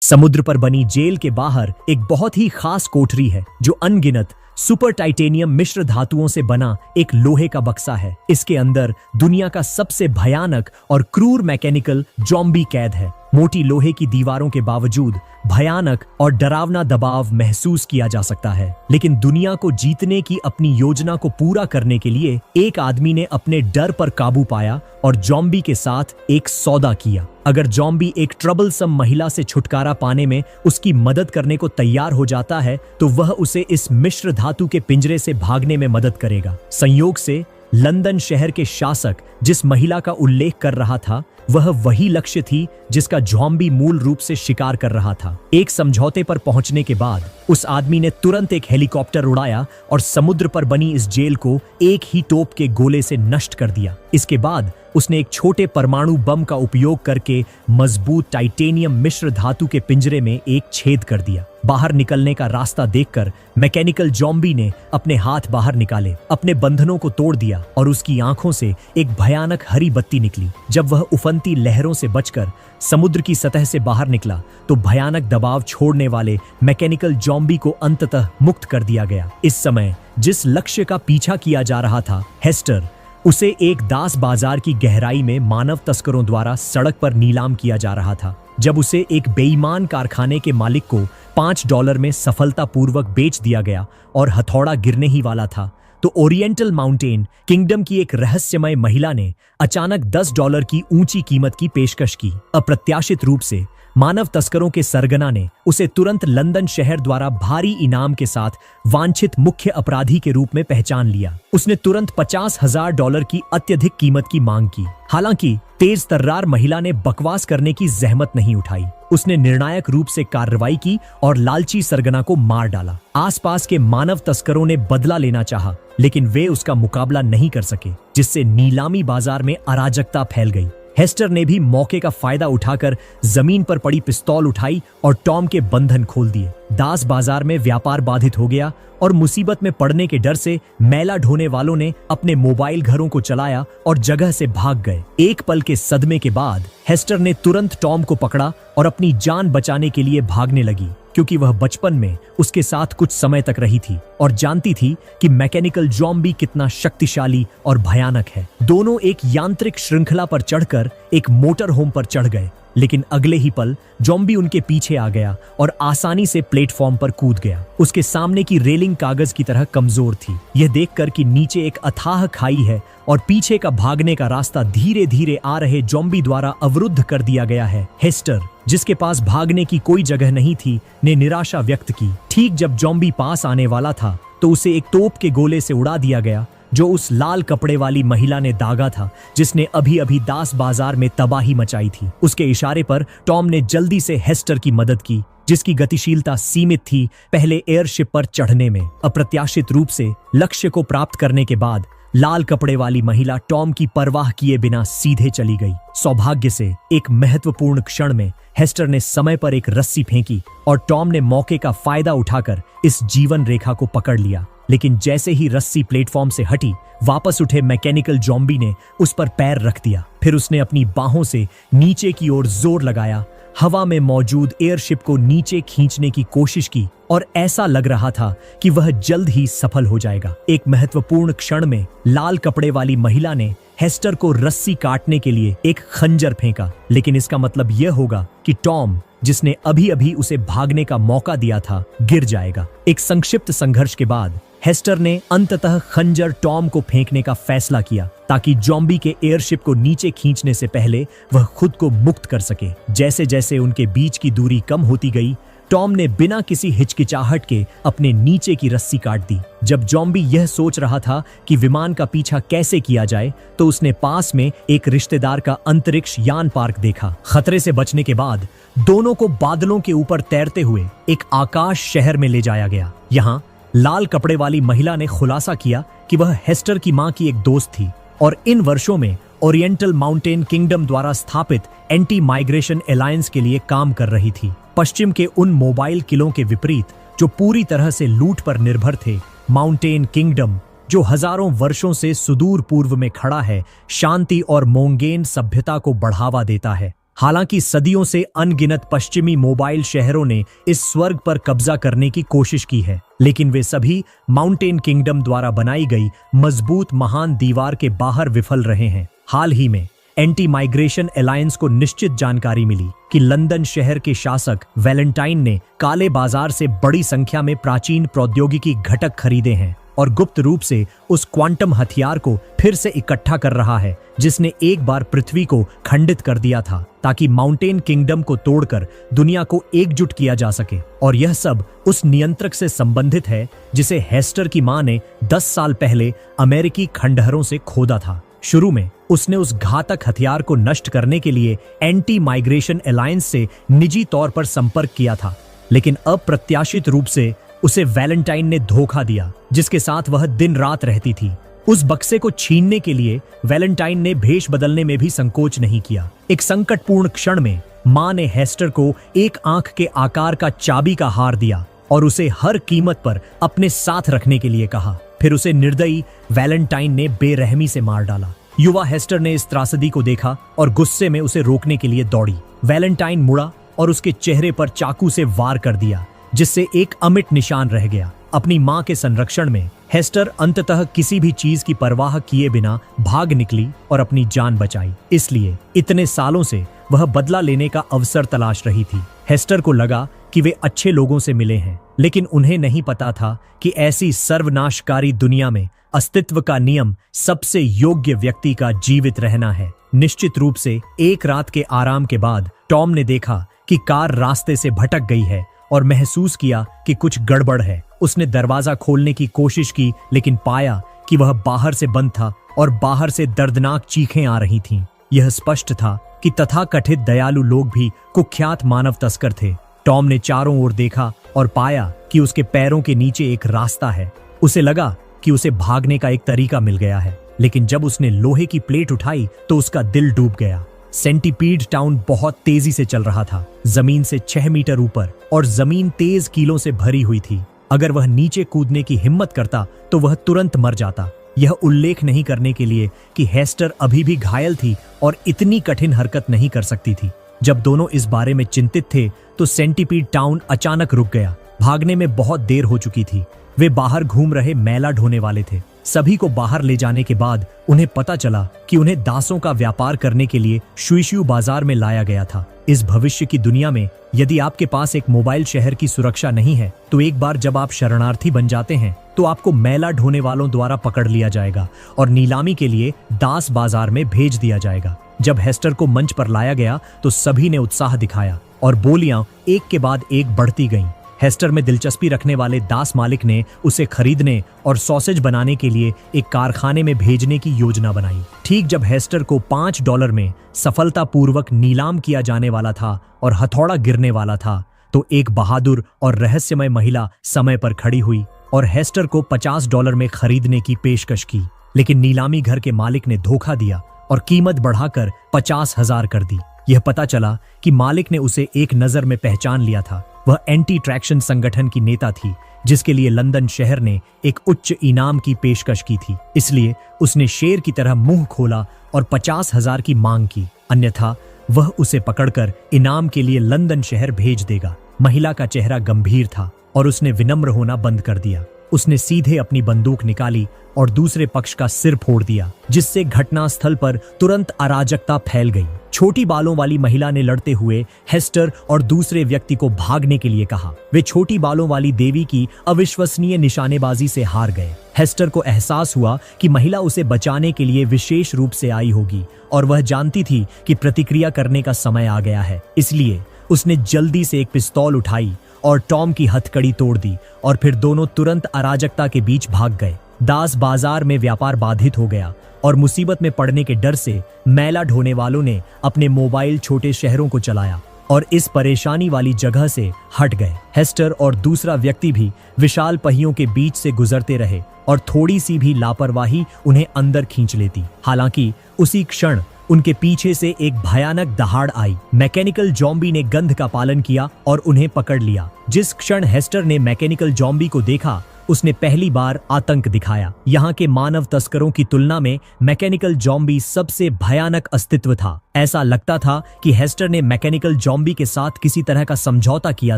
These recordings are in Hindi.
समुद्र पर बनी जेल के बाहर एक बहुत ही खास कोठरी है जो अनगिनत सुपर टाइटेनियम मिश्र धातुओं से बना एक लोहे का बक्सा है। इसके अंदर दुनिया का सबसे भयानक और क्रूर मैकेनिकल जॉम्बी कैद है। मोटी लोहे की दीवारों के बावजूद भयानक और डरावना दबाव महसूस किया जा सकता है। लेकिन दुनिया को जीतने की अपनी योजना को पूरा करने के लिए एक आदमी ने अपने डर पर काबू पाया और जॉम्बी के साथ एक सौदा किया। अगर जॉम्बी एक ट्रबलसम महिला से छुटकारा पाने में उसकी मदद करने को तैयार हो जाता है तो वह उसे इस मिश्र धातु के पिंजरे से भागने में मदद करेगा। संयोग से लंदन शहर के शासक जिस महिला का उल्लेख कर रहा था वह वही लक्ष्य थी जिसका जॉम्बी मूल रूप से शिकार कर रहा था। एक समझौते पर पहुंचने के बाद उस आदमी ने तुरंत एक हेलीकॉप्टर उड़ाया और समुद्र पर बनी इस जेल को एक ही तोप के गोले से नष्ट कर दिया। इसके बाद उसने एक छोटे परमाणु बम का उपयोग करके मजबूत टाइटेनियम मिश्र धातु के पिंजरे में एक छेद कर दिया। बाहर निकलने का रास्ता देखकर मैकेनिकल जॉम्बी ने अपने हाथ बाहर निकाले, अपने बंधनों को तोड़ दिया और उसकी आंखों से एक भयानक हरी बत्ती निकली। जब वह उफनती लहरों से बचकर समुद्र की सतह से बाहर निकला तो भयानक दबाव छोड़ने वाले मैकेनिकल जॉम्बी को अंततः मुक्त कर दिया गया। इस समय जिस लक्ष्य का पीछा किया जा रहा था, हेस्टर, उसे एक दास बाजार की गहराई में मानव तस्करों द्वारा सड़क पर नीलाम किया जा रहा था। जब उसे एक बेईमान कारखाने के मालिक को $5 में सफलतापूर्वक बेच दिया गया और हथौड़ा गिरने ही वाला था तो ओरिएंटल माउंटेन किंगडम की एक रहस्यमय महिला ने अचानक $10 की ऊंची कीमत की पेशकश की। अप्रत्याशित रूप से मानव तस्करों के सरगना ने उसे तुरंत लंदन शहर द्वारा भारी इनाम के साथ वांछित मुख्य अपराधी के रूप में पहचान लिया। उसने तुरंत $50,000 की अत्यधिक कीमत की मांग की। हालांकि तेज तर्रार महिला ने बकवास करने की जहमत नहीं उठाई। उसने निर्णायक रूप से कार्रवाई की और लालची सरगना को मार डाला। आसपास के मानव तस्करों ने बदला लेना चाहा, लेकिन वे उसका मुकाबला नहीं कर सके, जिससे नीलामी बाजार में अराजकता फैल गई। हेस्टर ने भी मौके का फायदा उठाकर जमीन पर पड़ी पिस्तौल उठाई और टॉम के बंधन खोल दिए। दास बाजार में व्यापार बाधित हो गया और मुसीबत में पड़ने के डर से मैला ढोने वालों ने अपने मोबाइल घरों को चलाया और जगह से भाग गए। एक पल के सदमे के बाद हेस्टर ने तुरंत टॉम को पकड़ा और अपनी जान बचाने के लिए भागने लगी, क्योंकि वह बचपन में उसके साथ कुछ समय तक रही थी और जानती थी कि मैकेनिकल जॉम्बी कितना शक्तिशाली और भयानक है। दोनों एक यांत्रिक श्रृंखला पर चढ़कर एक मोटर होम पर चढ़ गए, लेकिन अगले ही पल जॉम्बी उनके पीछे आ गया और आसानी से प्लेटफॉर्म पर कूद गया। उसके सामने की रेलिंग कागज की तरह कमजोर थी। यह देखकर कि नीचे एक अथाह खाई है और पीछे का भागने का रास्ता धीरे धीरे आ रहे जॉम्बी द्वारा अवरुद्ध कर दिया गया है, हेस्टर, जिसके पास भागने की कोई जगह नहीं थी, ने निराशा व्यक्त की। ठीक जब जॉम्बी पास आने वाला था तो उसे एक तोप के गोले से उड़ा दिया गया जो उस लाल कपड़े वाली महिला ने दागा था, जिसने अभी अभी दास बाजार में तबाही मचाई थी। उसके इशारे पर टॉम ने जल्दी से हेस्टर की मदद की, जिसकी गतिशीलता सीमित थी पहले एयरशिप पर चढ़ने में। अप्रत्याशित रूप से लक्ष्य को प्राप्त करने के बाद लाल कपड़े वाली महिला टॉम की परवाह किए बिना सीधे चली गई। सौभाग्य से एक महत्वपूर्ण क्षण में हेस्टर ने समय पर एक रस्सी फेंकी और टॉम ने मौके का फायदा उठाकर इस जीवन रेखा को पकड़ लिया। लेकिन जैसे ही रस्सी प्लेटफॉर्म से हटी, वापस उठे मैकेनिकल जॉम्बी ने उस पर पैर रख दिया। फिर उसने अपनी बाहों से नीचे की ओर जोर लगाया, हवा में मौजूद एयरशिप को नीचे खींचने की कोशिश की और ऐसा लग रहा था कि वह जल्द ही सफल हो जाएगा। एक महत्वपूर्ण क्षण में लाल कपड़े वाली महिला ने हेस्टर को रस्सी काटने के लिए एक खंजर फेंका, लेकिन इसका मतलब यह होगा कि टॉम, जिसने अभी अभी उसे भागने का मौका दिया था, गिर जाएगा। एक संक्षिप्त संघर्ष के बाद हेस्टर ने अंततः खंजर टॉम को फेंकने का फैसला किया ताकि जॉम्बी के एयरशिप को नीचे खींचने से पहले वह खुद को मुक्त कर सके। जैसे जैसे उनके बीच की दूरी कम होती गई, टॉम ने बिना किसी हिचकिचाहट के अपने नीचे की रस्सी काट दी। जब जॉम्बी यह सोच रहा था कि विमान का पीछा कैसे किया जाए तो उसने पास में एक रिश्तेदार का अंतरिक्ष यान पार्क देखा। खतरे से बचने के बाद दोनों को बादलों के ऊपर तैरते हुए एक आकाश शहर में ले जाया गया। यहाँ लाल कपड़े वाली महिला ने खुलासा किया कि वह हेस्टर की मां की एक दोस्त थी और इन वर्षों में ओरिएंटल माउंटेन किंगडम द्वारा स्थापित एंटी माइग्रेशन अलायंस के लिए काम कर रही थी। पश्चिम के उन मोबाइल किलों के विपरीत जो पूरी तरह से लूट पर निर्भर थे, माउंटेन किंगडम, जो हजारों वर्षों से सुदूर पूर्व में खड़ा है, शांति और मोंगेन सभ्यता को बढ़ावा देता है। हालांकि सदियों से अनगिनत पश्चिमी मोबाइल शहरों ने इस स्वर्ग पर कब्जा करने की कोशिश की है, लेकिन वे सभी माउंटेन किंगडम द्वारा बनाई गई मजबूत महान दीवार के बाहर विफल रहे हैं। हाल ही में एंटी माइग्रेशन अलायंस को निश्चित जानकारी मिली कि लंदन शहर के शासक वैलेंटाइन ने काले बाजार से बड़ी संख्या में प्राचीन प्रौद्योगिकी घटक खरीदे हैं और गुप्त रूप से उस क्वांटम हथियार को फिर से इकट्ठा कर रहा है जिसने एक बार पृथ्वी को खंडित कर दिया था, ताकि माउंटेन किंगडम को तोड़कर दुनिया को एकजुट किया जा सके। और यह सब उस नियंत्रक से संबंधित है जिसे हेस्टर की मां ने 10 साल पहले अमेरिकी खंडहरों से खोदा था। शुरू में उसने उस घातक हथियार को नष्ट करने के लिए एंटी माइग्रेशन अलायंस से निजी तौर पर संपर्क किया था, लेकिन अप्रत्याशित रूप से उसे वैलेंटाइन ने धोखा दिया, जिसके साथ वह दिन रात रहती थी। उस बक्से को छीनने के लिए वैलेंटाइन ने भेष बदलने में भी संकोच नहीं किया। एक संकटपूर्ण क्षण में मां ने हेस्टर को एक आंख के आकार का चाबी का हार दिया और उसे हर कीमत पर अपने साथ रखने के लिए कहा। फिर उसे निर्दयी वैलेंटाइन ने बेरहमी से मार डाला। युवा हेस्टर ने इस त्रासदी को देखा और गुस्से में उसे रोकने के लिए दौड़ी। वैलेंटाइन मुड़ा और उसके चेहरे पर चाकू से वार कर दिया, जिससे एक अमिट निशान रह गया। अपनी मां के संरक्षण में हेस्टर अंततः किसी भी चीज की परवाह किए बिना भाग निकली और अपनी जान बचाई। इसलिए इतने सालों से वह बदला लेने का अवसर तलाश रही थी। हेस्टर को लगा कि वे अच्छे लोगों से मिले हैं, लेकिन उन्हें नहीं पता था कि ऐसी सर्वनाशकारी दुनिया में अस्तित्व का नियम सबसे योग्य व्यक्ति का जीवित रहना है। निश्चित रूप से एक रात के आराम के बाद टॉम ने देखा कि कार रास्ते से भटक गई है और महसूस किया कि कुछ गड़बड़ है। उसने दरवाजा खोलने की कोशिश की, लेकिन पाया कि वह बाहर से बंद था और बाहर से दर्दनाक चीखें आ रही थीं। यह स्पष्ट था कि तथाकथित दयालु लोग भी कुख्यात मानव तस्कर थे। टॉम ने चारों ओर देखा और पाया कि उसके पैरों के नीचे एक रास्ता है। उसे लगा कि उसे भागने का एक तरीका मिल गया है, लेकिन जब उसने लोहे की प्लेट उठाई तो उसका दिल डूब गया। सेंटीपीड टाउन बहुत तेजी से चल रहा था, जमीन से 6 मीटर ऊपर, और जमीन तेज कीलों से भरी हुई थी। अगर वह नीचे कूदने की हिम्मत करता तो वह तुरंत मर जाता। यह उल्लेख नहीं करने के लिए कि हेस्टर अभी भी घायल थी और इतनी कठिन हरकत नहीं कर सकती थी। जब दोनों इस बारे में चिंतित थे तो सेंटीपीड टाउन अचानक रुक गया। भागने में बहुत देर हो चुकी थी। वे बाहर घूम रहे मैला ढोने वाले थे। सभी को बाहर ले जाने के बाद उन्हें पता चला कि उन्हें दासों का व्यापार करने के लिए शुईशू बाजार में लाया गया था। इस भविष्य की दुनिया में यदि आपके पास एक मोबाइल शहर की सुरक्षा नहीं है तो एक बार जब आप शरणार्थी बन जाते हैं तो आपको मैला ढोने वालों द्वारा पकड़ लिया जाएगा और नीलामी के लिए दास बाजार में भेज दिया जाएगा। जब हेस्टर को मंच पर लाया गया तो सभी ने उत्साह दिखाया और बोलियां एक के बाद एक बढ़ती गईं। हेस्टर में दिलचस्पी रखने वाले दास मालिक ने उसे खरीदने और सॉसेज बनाने के लिए एक कारखाने में भेजने की योजना बनाई। ठीक जब हेस्टर को $5 में सफलतापूर्वक नीलाम किया जाने वाला था और हथौड़ा गिरने वाला था, तो एक बहादुर और रहस्यमय महिला समय पर खड़ी हुई और हेस्टर को $50 में खरीदने की पेशकश की। लेकिन नीलामी घर के मालिक ने धोखा दिया और कीमत बढ़ाकर 50,000 कर दी। यह पता चला कि मालिक ने उसे एक नजर में पहचान लिया था। वह एंटी ट्रैक्शन संगठन की नेता थी जिसके लिए लंदन शहर ने एक उच्च इनाम की पेशकश की थी। इसलिए उसने शेर की तरह मुंह खोला और 50,000 की मांग की, अन्यथा वह उसे पकड़कर इनाम के लिए लंदन शहर भेज देगा। महिला का चेहरा गंभीर था और उसने विनम्र होना बंद कर दिया। उसने सीधे अपनी बंदूक निकाली और दूसरे पक्ष का सिर फोड़ दिया, जिससे घटनास्थल पर तुरंत अराजकता फैल गई। छोटी बालों वाली महिला ने लड़ते हुए हेस्टर और दूसरे व्यक्ति को भागने के लिए कहा। वे छोटी बालों वाली देवी की अविश्वसनीय निशानेबाजी से हार गए। हेस्टर को एहसास हुआ कि महिला उसे बचाने के लिए विशेष रूप से आई होगी और वह जानती थी कि प्रतिक्रिया करने का समय आ गया है। इसलिए उसने जल्दी से एक पिस्तौल उठाई और टॉम की हथकड़ी तोड़ दी और फिर दोनों तुरंत अराजकता के बीच भाग गए। दास बाजार में व्यापार बाधित हो गया और मुसीबत में पड़ने के डर से मैला ढोने वालों ने अपने मोबाइल छोटे शहरों को चलाया और इस परेशानी वाली जगह से हट गए। हेस्टर और दूसरा व्यक्ति भी विशाल पहियों के बीच से गुजरते रहे और थोड़ी सी भी लापरवाही उन्हें अंदर खींच लेती। हालांकि उसी क्षण उनके पीछे से एक भयानक दहाड़ आई। मैकेनिकल जॉम्बी ने गंध का पालन किया और उन्हें पकड़ लिया। जिस क्षण हेस्टर ने मैकेनिकल जॉम्बी को देखा उसने पहली बार आतंक दिखाया। यहाँ के मानव तस्करों की तुलना में मैकेनिकल जॉम्बी सबसे भयानक अस्तित्व था। ऐसा लगता था कि हेस्टर ने मैकेनिकल जॉम्बी के साथ किसी तरह का समझौता किया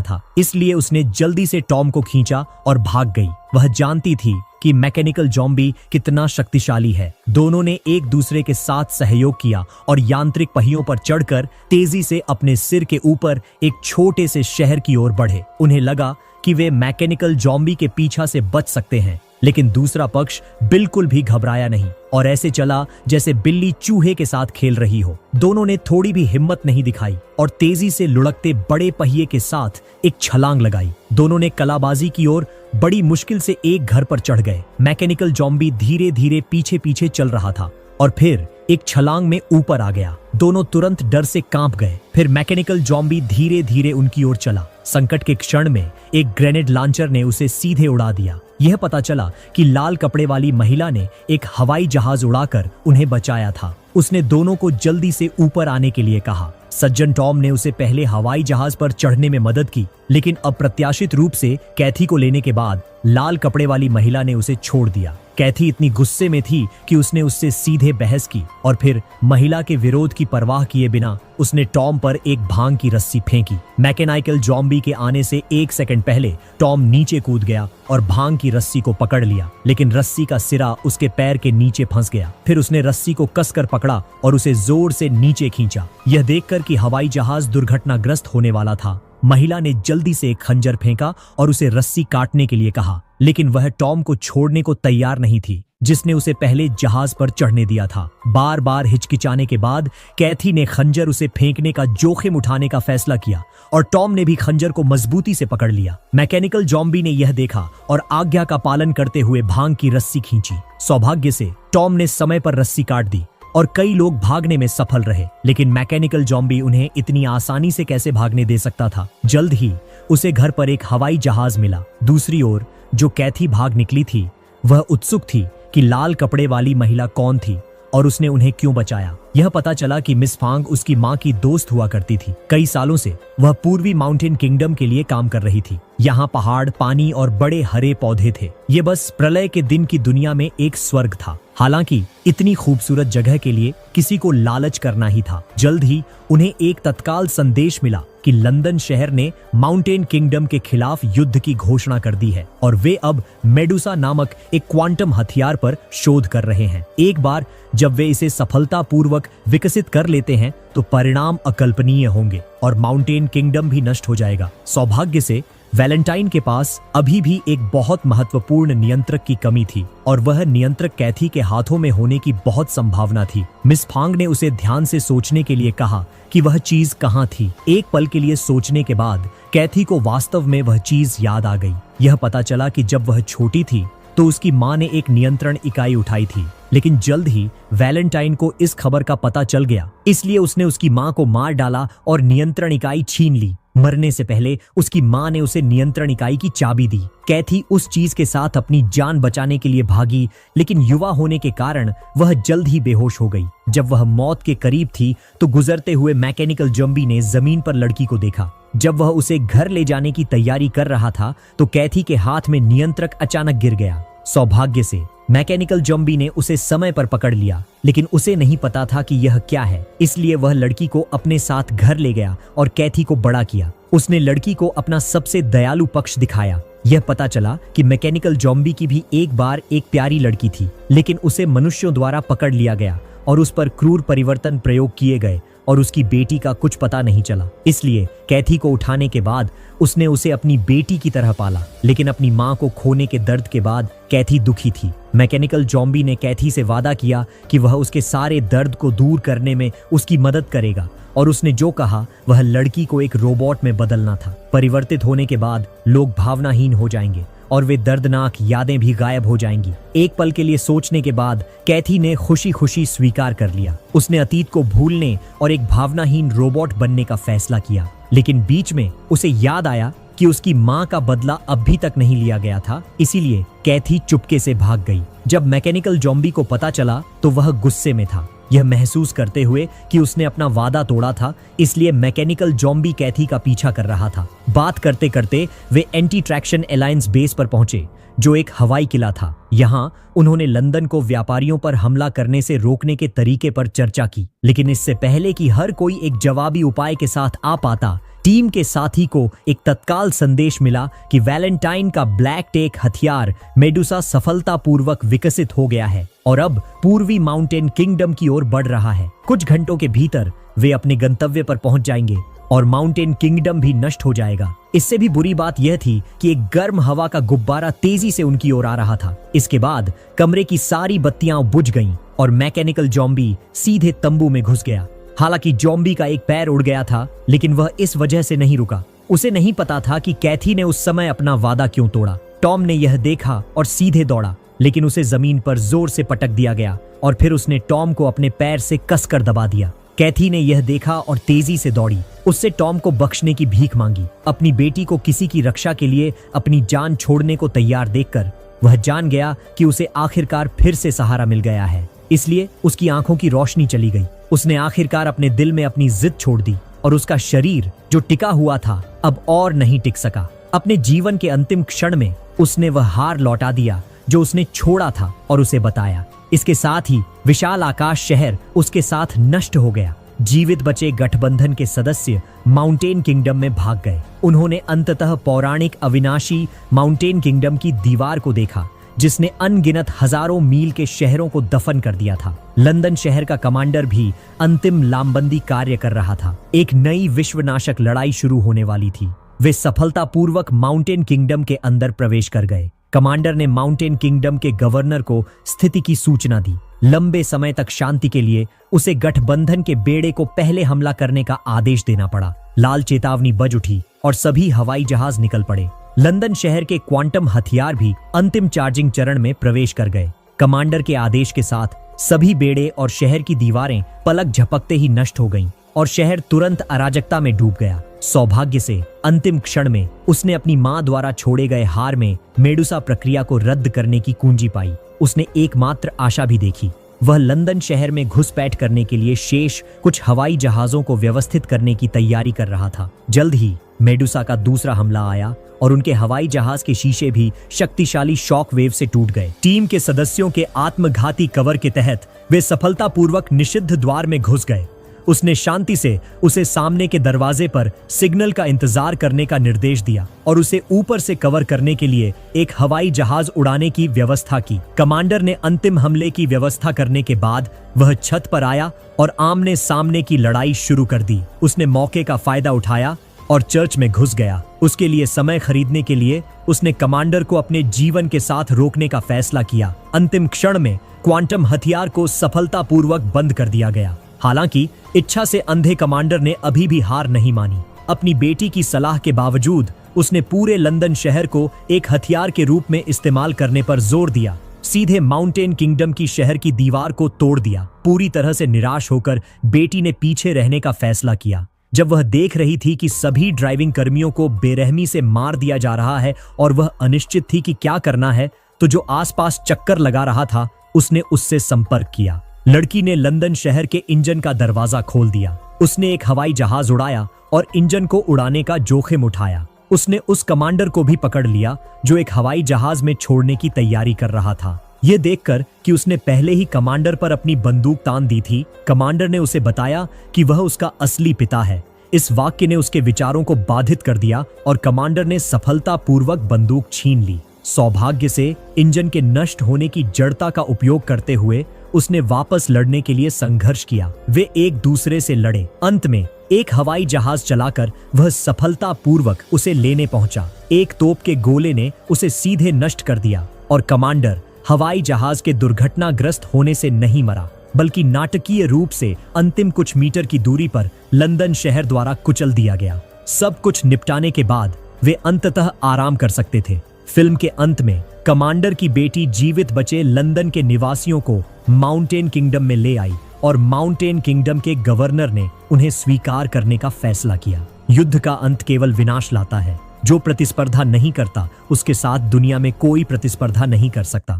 था, इसलिए उसने जल्दी से टॉम को खींचा और भाग गई। वह जानती थी कि मैकेनिकल जॉम्बी कितना शक्तिशाली है। दोनों ने एक दूसरे के साथ सहयोग किया और यांत्रिक पहियों पर चढ़कर तेजी से अपने सिर के ऊपर एक छोटे से शहर की ओर बढ़े। उन्हें लगा कि वे मैकेनिकल जॉम्बी के पीछा से बच सकते हैं, लेकिन दूसरा पक्ष बिल्कुल भी घबराया नहीं और ऐसे चला जैसे बिल्ली चूहे के साथ खेल रही हो। दोनों ने थोड़ी भी हिम्मत नहीं दिखाई और तेजी से लुढ़कते बड़े पहिए के साथ एक छलांग लगाई। दोनों ने कलाबाजी की ओर बड़ी मुश्किल से एक घर पर चढ़ गए। मैकेनिकल जॉम्बी धीरे धीरे पीछे पीछे चल रहा था और फिर एक छलांग में ऊपर आ गया। दोनों तुरंत डर से कांप गए। फिर मैकेनिकल जॉम्बी धीरे धीरे उनकी ओर चला। संकट के क्षण में एक ग्रेनेड लॉन्चर ने उसे सीधे उड़ा दिया। यह पता चला कि लाल कपड़े वाली महिला ने एक हवाई जहाज उड़ाकर उन्हें बचाया था। उसने दोनों को जल्दी से ऊपर आने के लिए कहा। सज्जन टॉम ने उसे पहले हवाई जहाज पर चढ़ने में मदद की, लेकिन अप्रत्याशित रूप से कैथी को लेने के बाद लाल कपड़े वाली महिला ने उसे छोड़ दिया। कैथी इतनी गुस्से में थी कि उसने उससे सीधे बहस की और फिर महिला के विरोध की परवाह किए बिना उसने टॉम पर एक भांग की रस्सी फेंकी। मैकेनिकल जॉम्बी के आने से 1 सेकंड पहले टॉम नीचे कूद गया और भांग की रस्सी को पकड़ लिया, लेकिन रस्सी का सिरा उसके पैर के नीचे फंस गया। फिर उसने रस्सी को कसकर पकड़ा और उसे जोर से नीचे खींचा। यह देखकर कि हवाई जहाज दुर्घटनाग्रस्त होने वाला था, महिला ने जल्दी से एक खंजर फेंका और उसे रस्सी काटने के लिए कहा, लेकिन वह टॉम को छोड़ने को तैयार नहीं थी, जिसने उसे पहले जहाज पर चढ़ने दिया था। बार बार हिचकिचाने के बाद कैथी ने खंजर उसे फेंकने का जोखिम उठाने का फैसला किया और टॉम ने भी खंजर को मजबूती से पकड़ लिया। मैकेनिकल जॉम्बी ने यह देखा और आज्ञा का पालन करते हुए भांग की रस्सी खींची। सौभाग्य से टॉम ने समय पर रस्सी काट दी और कई लोग भागने में सफल रहे, लेकिन मैकेनिकल जॉम्बी उन्हें इतनी आसानी से कैसे भागने दे सकता था। जल्द ही उसे घर पर एक हवाई जहाज मिला। दूसरी ओर जो कैथी भाग निकली थी वह उत्सुक थी कि लाल कपड़े वाली महिला कौन थी और उसने उन्हें क्यों बचाया। यह पता चला कि मिस फांग उसकी माँ की दोस्त हुआ करती थी। कई सालों से वह पूर्वी माउंटेन किंगडम के लिए काम कर रही थी। यहाँ पहाड़, पानी और बड़े हरे पौधे थे। ये बस प्रलय के दिन की दुनिया में एक स्वर्ग था। हालांकि इतनी खूबसूरत जगह के लिए किसी को लालच करना ही था। जल्द ही उन्हें एक तत्काल संदेश मिला कि लंदन शहर ने माउंटेन किंगडम के खिलाफ युद्ध की घोषणा कर दी है और वे अब मेडुसा नामक एक क्वांटम हथियार पर शोध कर रहे हैं। एक बार जब वे इसे सफलतापूर्वक विकसित कर लेते हैं तो परिणाम अकल्पनीय होंगे और माउंटेन किंगडम भी नष्ट हो जाएगा। सौभाग्य से वैलेंटाइन के पास अभी भी एक बहुत महत्वपूर्ण नियंत्रक की कमी थी और वह नियंत्रक कैथी के हाथों में होने की बहुत संभावना थी। मिस फांग ने उसे ध्यान से सोचने के लिए कहा कि वह चीज कहाँ थी। एक पल के लिए सोचने के बाद कैथी को वास्तव में वह चीज याद आ गई। यह पता चला कि जब वह छोटी थी तो उसकी माँ ने एक नियंत्रण इकाई उठाई थी, लेकिन जल्द ही वैलेंटाइन को इस खबर का पता चल गया, इसलिए उसने उसकी माँ को मार डाला और नियंत्रण इकाई छीन ली। मरने से पहले उसकी माँ ने उसे नियंत्रण इकाई की चाबी दी। कैथी उस चीज के साथ अपनी जान बचाने के लिए भागी, लेकिन युवा होने के कारण वह जल्द ही बेहोश हो गई। जब वह मौत के करीब थी तो गुजरते हुए मैकेनिकल जॉम्बी ने जमीन पर लड़की को देखा। जब वह उसे घर ले जाने की तैयारी कर रहा था तो कैथी के हाथ में नियंत्रक अचानक गिर गया। सौभाग्य से मैकेनिकल जॉम्बी ने उसे समय पर पकड़ लिया, लेकिन उसे नहीं पता था कि यह क्या है, इसलिए वह लड़की को अपने साथ घर ले गया और कैथी को बड़ा किया। उसने लड़की को अपना सबसे दयालु पक्ष दिखाया। यह पता चला कि मैकेनिकल जॉम्बी की भी एक बार एक प्यारी लड़की थी, लेकिन उसे मनुष्यों द्वारा पकड़ लिया गया और उस पर क्रूर परिवर्तन प्रयोग किए गए और उसकी बेटी का कुछ पता नहीं चला। इसलिए कैथी को उठाने के बाद उसने उसे अपनी बेटी की तरह पाला, लेकिन अपनी माँ को खोने के दर्द के बाद कैथी दुखी थी। मैकेनिकल जॉम्बी ने कैथी से वादा किया कि वह उसके सारे दर्द को दूर करने में उसकी मदद करेगा और उसने जो कहा वह लड़की को एक रोबोट में बदलना था। परिवर्तित होने के बाद लोग भावनाहीन हो जाएंगे और वे दर्दनाक यादें भी गायब हो जाएंगी। एक पल के लिए सोचने के बाद कैथी ने खुशी खुशी स्वीकार कर लिया। उसने अतीत को भूलने और एक भावनाहीन रोबोट बनने का फैसला किया, लेकिन बीच में उसे याद आया कि उसकी माँ का बदला अभी तक नहीं लिया गया था, इसीलिए कैथी चुपके से भाग गई। जब मैकेनिकल जॉम्बी को पता चला तो वह गुस्से में था। यह महसूस करते हुए कि उसने अपना वादा तोड़ा था, इसलिए मैकेनिकल जॉम्बी कैथी का पीछा कर रहा था। बात करते करते वे एंटी ट्रैक्शन अलायंस बेस पर पहुंचे, जो एक हवाई किला था। यहां उन्होंने लंदन को व्यापारियों पर हमला करने से रोकने के तरीके पर चर्चा की, लेकिन इससे पहले कि हर कोई एक जवाबी उपाय के साथ आ पाता, टीम के साथी को एक तत्काल संदेश मिला कि वैलेंटाइन का ब्लैक टेक हथियार मेडुसा सफलतापूर्वक विकसित हो गया है और अब पूर्वी माउंटेन किंगडम की ओर बढ़ रहा है। कुछ घंटों के भीतर वे अपने गंतव्य पर पहुंच जाएंगे और माउंटेन किंगडम भी नष्ट हो जाएगा। इससे भी बुरी बात यह थी कि एक गर्म हवा का गुब्बारा तेजी से उनकी ओर आ रहा था। इसके बाद कमरे की सारी बत्तियां बुझ गईं और मैकेनिकल जॉम्बी सीधे तंबू में घुस गया। हालांकि जॉम्बी का एक पैर उड़ गया था, लेकिन वह इस वजह से नहीं रुका। उसे नहीं पता था कि कैथी ने उस समय अपना वादा क्यों तोड़ा। टॉम ने यह देखा और सीधे दौड़ा, लेकिन उसे जमीन पर जोर से पटक दिया गया और फिर उसने टॉम को अपने पैर से कसकर दबा दिया। कैथी ने यह देखा और तेजी से दौड़ी। उससे टॉम को बख्शने की भीख मांगी। अपनी बेटी को किसी की रक्षा के लिए अपनी जान छोड़ने को तैयार देखकर वह जान गया कि उसे आखिरकार फिर से सहारा मिल गया है, इसलिए उसकी आंखों की रोशनी चली गई। उसने आखिरकार अपने दिल में अपनी जिद छोड़ दी और उसका शरीर जो टिका हुआ था अब और नहीं टिक सका। अपने जीवन के अंतिम क्षण में उसने वह हार लौटा दिया जो उसने छोड़ा था और उसे बताया। इसके साथ ही विशाल आकाश शहर उसके साथ नष्ट हो गया। जीवित बचे गठबंधन के सदस्य माउंटेन किंगडम में भाग गए। उन्होंने अंततः पौराणिक अविनाशी माउंटेन किंगडम की दीवार को देखा, जिसने अनगिनत हजारों मील के शहरों को दफन कर दिया था। लंदन शहर का कमांडर भी अंतिम लामबंदी कार्य कर रहा था। एक नई विश्वनाशक लड़ाई शुरू होने वाली थी। वे सफलतापूर्वक माउंटेन किंगडम के अंदर प्रवेश कर गए। कमांडर ने माउंटेन किंगडम के गवर्नर को स्थिति की सूचना दी। लंबे समय तक शांति के लिए उसे गठबंधन के बेड़े को पहले हमला करने का आदेश देना पड़ा। लाल चेतावनी बज उठी और सभी हवाई जहाज निकल पड़े। लंदन शहर के क्वांटम हथियार भी अंतिम चार्जिंग चरण में प्रवेश कर गए। कमांडर के आदेश के साथ सभी बेड़े और शहर की दीवारें पलक झपकते ही नष्ट हो गईं और शहर तुरंत अराजकता में डूब गया। सौभाग्य से अंतिम क्षण में उसने अपनी मां द्वारा छोड़े गए हार में मेडुसा प्रक्रिया को रद्द करने की कुंजी पाई। उसने एकमात्र आशा भी देखी। वह लंदन शहर में घुसपैठ करने के लिए शेष कुछ हवाई जहाजों को व्यवस्थित करने की तैयारी कर रहा था। जल्द ही मेडुसा का दूसरा हमला आया और उनके हवाई जहाज के शीशे भी शक्तिशाली शॉक वेव से टूट गए। टीम के सदस्यों के आत्मघाती कवर के तहत वे सफलतापूर्वक निषिद्ध द्वार में घुस गए। उसने शांति से उसे सामने के दरवाजे पर सिग्नल का इंतजार करने का निर्देश दिया और उसे ऊपर से कवर करने के लिए एक हवाई जहाज उड़ाने की व्यवस्था की। कमांडर ने अंतिम हमले की व्यवस्था करने के बाद वह छत पर आया और आमने सामने की लड़ाई शुरू कर दी। उसने मौके का फायदा उठाया और चर्च में घुस गया। उसके लिए समय खरीदने के लिए उसने कमांडर को अपने जीवन के साथ रोकने का फैसला किया। अंतिम क्षण में क्वांटम हथियार को सफलतापूर्वक बंद कर दिया गया। हालांकि इच्छा से अंधे कमांडर ने अभी भी हार नहीं मानी। अपनी बेटी की सलाह के बावजूद उसने पूरे लंदन शहर को एक हथियार के रूप में इस्तेमाल करने पर जोर दिया। सीधे माउंटेन किंगडम की शहर की दीवार को तोड़ दिया। पूरी तरह से निराश होकर बेटी ने पीछे रहने का फैसला किया। जब वह देख रही थी कि सभी ड्राइविंग कर्मियों को बेरहमी से मार दिया जा रहा है और वह अनिश्चित थी कि क्या करना है, तो जो आसपास चक्कर लगा रहा था उसने उससे संपर्क किया। लड़की ने लंदन शहर के इंजन का दरवाजा खोल दिया। उसने एक हवाई जहाज उड़ाया और इंजन को उड़ाने का जोखिम उठाया। उसने उस कमांडर को भी पकड़ लिया जो एक हवाई जहाज में छोड़ने की तैयारी कर रहा था। यह देखकर कि उसने पहले ही कमांडर पर अपनी बंदूक तान दी थी, कमांडर ने उसे बताया कि वह उसका असली पिता है। इस वाक्य ने उसके विचारों को बाधित कर दिया और कमांडर ने सफलतापूर्वक बंदूक छीन ली। सौभाग्य से इंजन के नष्ट होने की जड़ता का उपयोग करते हुए उसने वापस लड़ने के लिए संघर्ष किया। वे एक दूसरे से लड़े। अंत में एक हवाई जहाज चलाकर वह सफलतापूर्वक उसे लेने पहुंचा। एक तोप के गोले ने उसे सीधे नष्ट कर दिया और कमांडर हवाई जहाज के दुर्घटनाग्रस्त होने से नहीं मरा, बल्कि नाटकीय रूप से अंतिम कुछ मीटर की दूरी पर लंदन शहर द्वारा कुचल दिया गया। सब कुछ निपटाने के बाद वे अंततः आराम कर सकते थे। फिल्म के अंत में कमांडर की बेटी जीवित बचे लंदन के निवासियों को माउंटेन किंगडम में ले आई और माउंटेन किंगडम के गवर्नर ने उन्हें स्वीकार करने का फैसला किया। युद्ध का अंत केवल विनाश लाता है। जो प्रतिस्पर्धा नहीं करता उसके साथ दुनिया में कोई प्रतिस्पर्धा नहीं कर सकता।